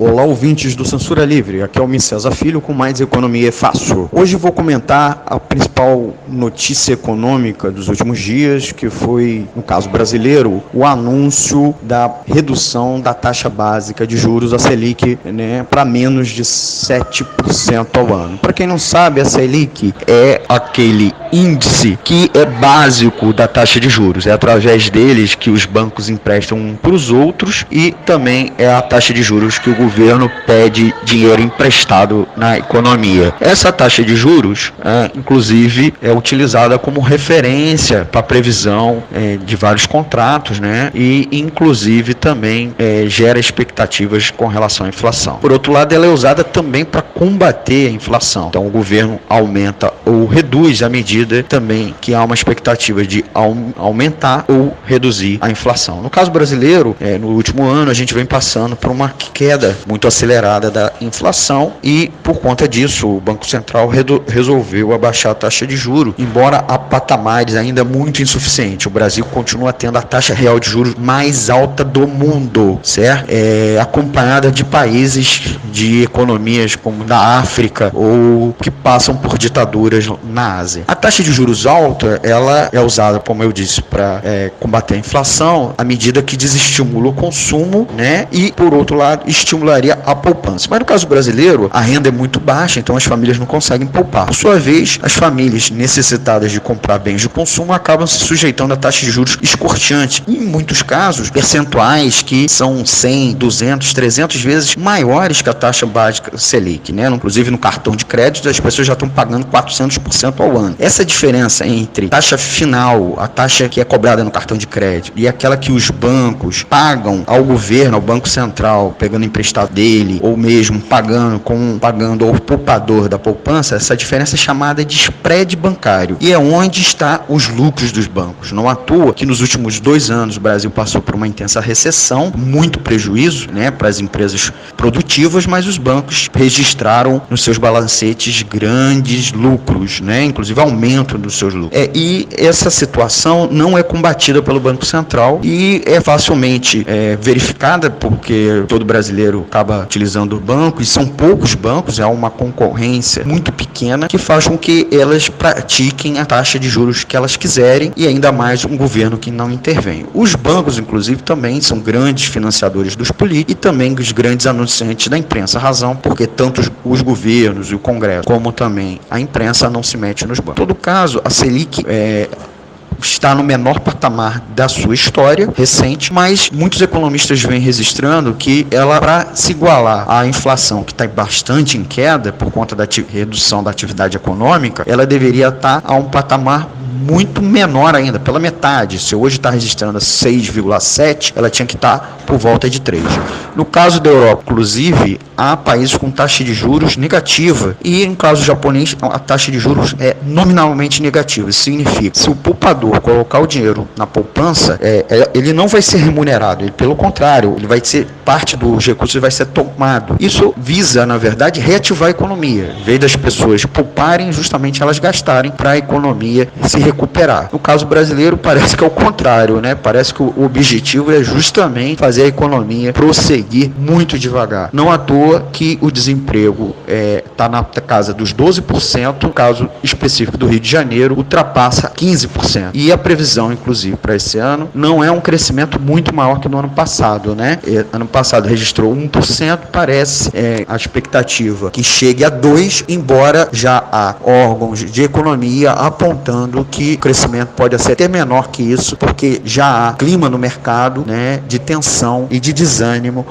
Olá, ouvintes do Censura Livre, aqui é o César Filho com mais Economia é Fácil. Hoje vou comentar a principal notícia econômica dos últimos dias, que foi, no caso brasileiro, o anúncio da redução da taxa básica de juros, a Selic, para menos de 7% ao ano. Para quem não sabe, a Selic é aquele índice que é básico da taxa de juros. É através deles que os bancos emprestam para os outros e também é a taxa de juros que o governo pede dinheiro emprestado na economia. Essa taxa de juros, inclusive, é utilizada como referência para a previsão de vários contratos, e inclusive também gera expectativas com relação à inflação. Por outro lado, ela é usada também para combater a inflação. Então, o governo aumenta ou reduz à medida também que há uma expectativa de aumentar ou reduzir a inflação. No caso brasileiro, no último ano, a gente vem passando por uma queda muito acelerada da inflação e, por conta disso, o Banco Central resolveu abaixar a taxa de juros, embora a patamares ainda muito insuficientes. O Brasil continua tendo a taxa real de juros mais alta do mundo, certo? Acompanhada de países de economias como da África ou que passam por ditaduras na Ásia. A taxa de juros alta, ela é usada, como eu disse, para combater a inflação, à medida que desestimula o consumo, e, por outro lado, estimularia a poupança. Mas no caso brasileiro, a renda é muito baixa, então as famílias não conseguem poupar. Por sua vez, as famílias necessitadas de comprar bens de consumo acabam se sujeitando a taxas de juros escorchantes. Em muitos casos, percentuais que são 100, 200, 300 vezes maiores que a taxa básica Selic, Inclusive no cartão de crédito, as pessoas já estão pagando 400% ao ano. Essa diferença entre taxa final, a taxa que é cobrada no cartão de crédito, e aquela que os bancos pagam ao governo, ao Banco Central, pegando emprestado dele, ou mesmo pagando ao poupador da poupança, essa diferença é chamada de spread bancário, e é onde está os lucros dos bancos. Não à toa que nos últimos 2 anos o Brasil passou por uma intensa recessão, muito prejuízo, para as empresas produtivas, mas os bancos registraram nos seus balancetes grandes lucros, inclusive aumento dos seus lucros. E essa situação não é combatida pelo Banco Central e é facilmente verificada, porque todo brasileiro acaba utilizando o banco, e são poucos bancos, é uma concorrência muito pequena que faz com que elas pratiquem a taxa de juros que elas quiserem, e ainda mais um governo que não intervém. Os bancos, inclusive, também são grandes financiadores dos políticos e também os grandes anunciantes da imprensa, razão porque tanto os governos e o Congresso como também a imprensa não se mete nos bancos. Em todo caso, a Selic está no menor patamar da sua história recente, mas muitos economistas vêm registrando que ela, para se igualar à inflação, que está bastante em queda por conta da redução da atividade econômica, ela deveria estar a um patamar muito menor ainda, pela metade. Se hoje está registrando 6,7, ela tinha que estar por volta de 3. No caso da Europa, inclusive, há países com taxa de juros negativa, e no caso japonês, a taxa de juros é nominalmente negativa. Isso significa, se o poupador colocar o dinheiro na poupança, ele não vai ser remunerado, ele, pelo contrário, ele vai ser, parte dos recursos vai ser tomado. Isso visa, na verdade, reativar a economia. Em vez das pessoas pouparem, justamente elas gastarem para a economia se recuperar. No caso brasileiro, parece que é o contrário, Parece que o objetivo é justamente fazer a economia prosseguir muito devagar. Não à toa que o desemprego está na casa dos 12%, no caso específico do Rio de Janeiro, ultrapassa 15%. E a previsão, inclusive, para esse ano, não é um crescimento muito maior que no ano passado, Ano passado registrou 1%, parece a expectativa que chegue a 2%, embora já há órgãos de economia apontando que o crescimento pode ser até menor que isso, porque já há clima no mercado, de tensão e de desânimo